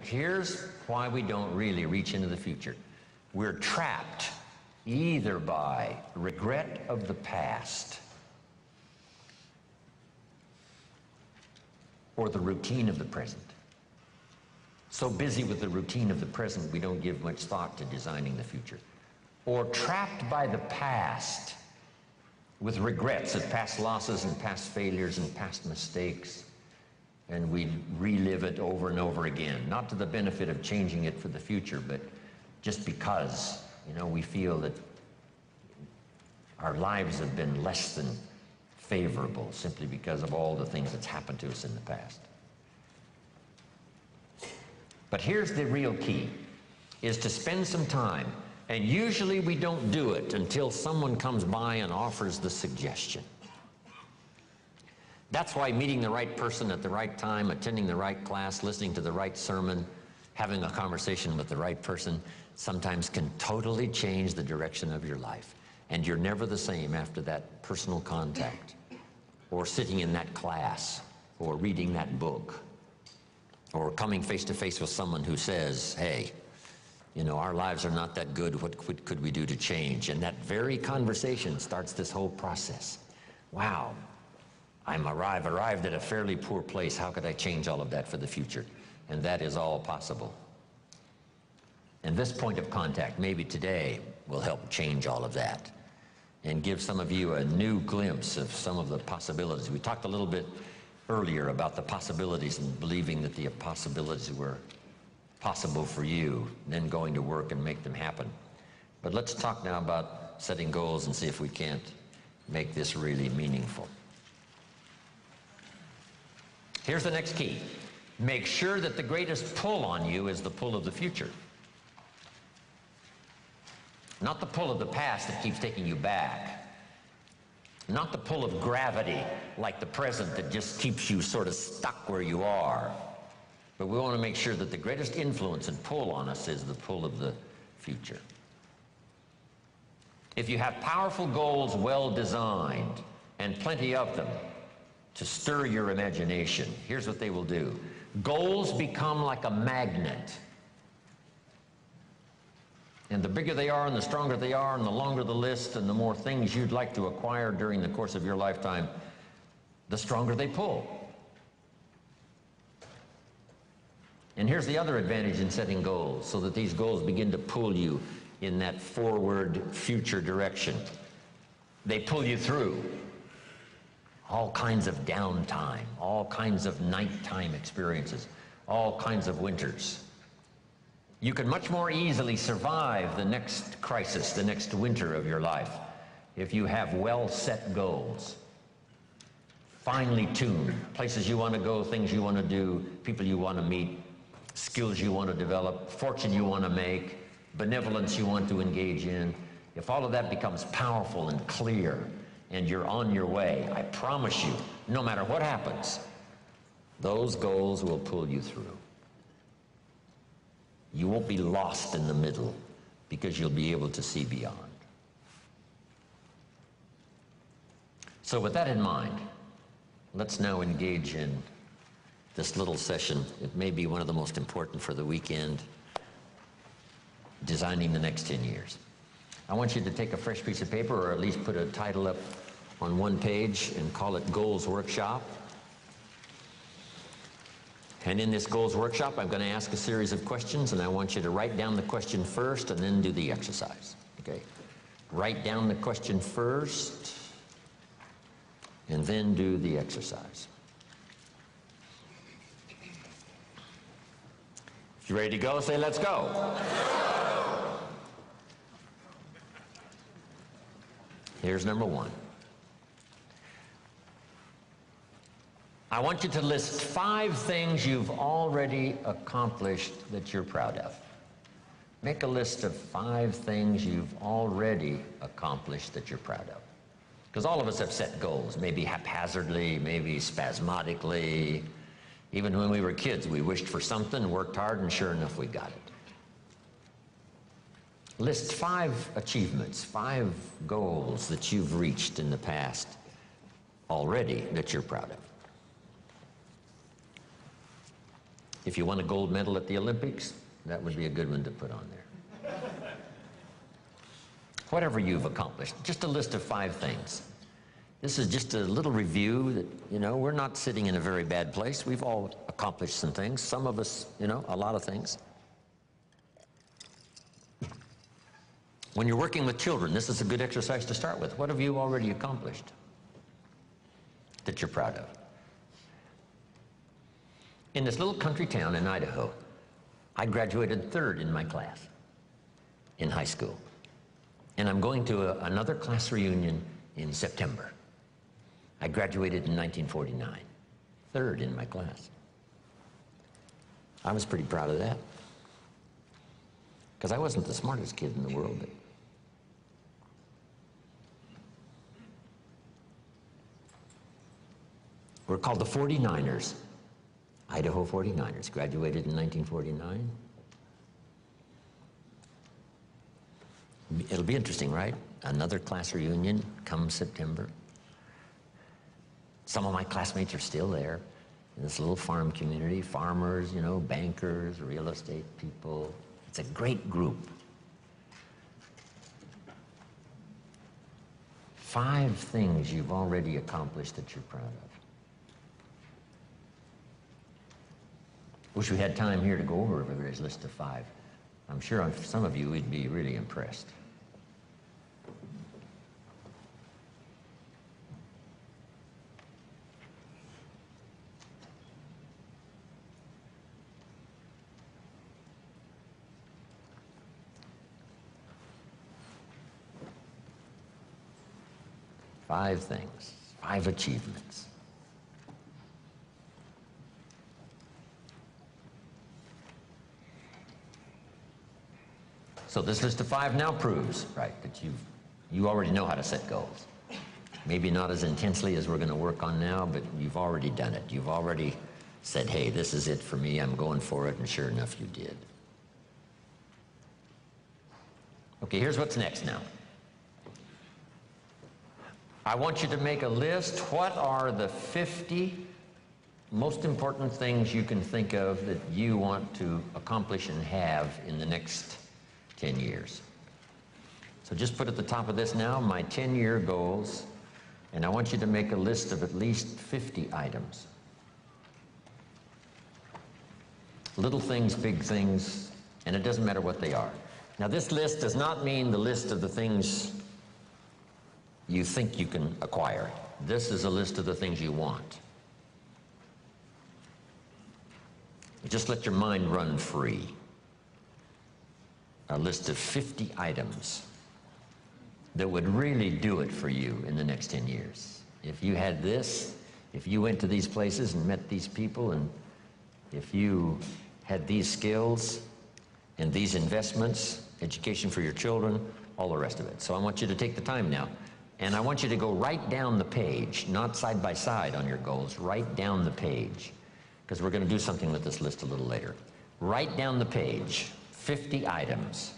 here's why we don't really reach into the future. We're trapped either by regret of the past or the routine of the present. So busy with the routine of the present, we don't give much thought to designing the future. Or trapped by the past with regrets of past losses and past failures and past mistakes, and we relive it over and over again, not to the benefit of changing it for the future, but just because, we feel that our lives have been less than favorable simply because of all the things that's happened to us in the past. But here's the real key, is to spend some time, and usually we don't do it until someone comes by and offers the suggestion. That's why meeting the right person at the right time, attending the right class, listening to the right sermon, having a conversation with the right person sometimes can totally change the direction of your life. And you're never the same after that personal contact, or sitting in that class, or reading that book, or coming face to face with someone who says, hey, our lives are not that good, what could we do to change? And that very conversation starts this whole process. Wow, I've arrived at a fairly poor place. How could I change all of that for the future? And that is all possible. And this point of contact, maybe today, will help change all of that and give some of you a new glimpse of some of the possibilities. We talked a little bit earlier about the possibilities and believing that the possibilities were possible for you, then going to work and make them happen. But let's talk now about setting goals and see if we can't make this really meaningful. Here's the next key. Make sure that the greatest pull on you is the pull of the future. Not the pull of the past that keeps taking you back. Not the pull of gravity like the present that just keeps you sort of stuck where you are. But we want to make sure that the greatest influence and pull on us is the pull of the future. If you have powerful goals well designed and plenty of them to stir your imagination, here's what they will do. Goals become like a magnet. And the bigger they are and the stronger they are and the longer the list and the more things you'd like to acquire during the course of your lifetime, the stronger they pull. And here's the other advantage in setting goals, so that these goals begin to pull you in that forward future direction. They pull you through all kinds of downtime, all kinds of nighttime experiences, all kinds of winters. You can much more easily survive the next crisis, the next winter of your life, if you have well-set goals, finely tuned, places you want to go, things you want to do, people you want to meet, skills you want to develop, fortune you want to make, benevolence you want to engage in. If all of that becomes powerful and clear and you're on your way, I promise you, no matter what happens, those goals will pull you through. You won't be lost in the middle because you'll be able to see beyond. So with that in mind, let's now engage in this little session. It may be one of the most important for the weekend, designing the next 10 years. I want you to take a fresh piece of paper, or at least put a title up on one page and call it Goals Workshop. And in this Goals Workshop, I'm going to ask a series of questions, and I want you to write down the question first and then do the exercise. Okay? Write down the question first and then do the exercise. If you're ready to go, say, let's go. Here's number one. I want you to list 5 things you've already accomplished that you're proud of. Make a list of 5 things you've already accomplished that you're proud of. Because all of us have set goals, maybe haphazardly, maybe spasmodically. Even when we were kids, we wished for something, worked hard, and sure enough, we got it. List 5 achievements, 5 goals that you've reached in the past already that you're proud of. If you won a gold medal at the Olympics, that would be a good one to put on there. Whatever you've accomplished, just a list of 5 things. This is just a little review that, you know, we're not sitting in a very bad place. We've all accomplished some things. Some of us, you know, a lot of things. When you're working with children, this is a good exercise to start with. What have you already accomplished that you're proud of? In this little country town in Idaho, I graduated 3rd in my class in high school. And I'm going to another class reunion in September. I graduated in 1949, 3rd in my class. I was pretty proud of that, because I wasn't the smartest kid in the world. But we're called the 49ers, Idaho 49ers, graduated in 1949. It'll be interesting, right? Another class reunion come September. Some of my classmates are still there in this little farm community, farmers, you know, bankers, real estate people. It's a great group. 5 things you've already accomplished that you're proud of. Wish we had time here to go over everybody's list of 5. I'm sure some of you would be really impressed. Five things, 5 achievements. So this list of 5 now proves, right, that you already know how to set goals. Maybe not as intensely as we're going to work on now, but you've already done it. You've already said, hey, this is it for me, I'm going for it, and sure enough, you did. Okay, here's what's next now. I want you to make a list. What are the 50 most important things you can think of that you want to accomplish and have in the next 10 years? So just put at the top of this now, my 10-year goals, and I want you to make a list of at least 50 items. Little things, big things, and it doesn't matter what they are. Now this list does not mean the list of the things you think you can acquire. This is a list of the things you want. Just let your mind run free. A list of 50 items that would really do it for you in the next 10 years. If you had this, if you went to these places and met these people, and if you had these skills and these investments, education for your children, all the rest of it. So I want you to take the time now. And I want you to go right down the page, not side by side on your goals, right down the page, because we're going to do something with this list a little later. Right down the page, 50 items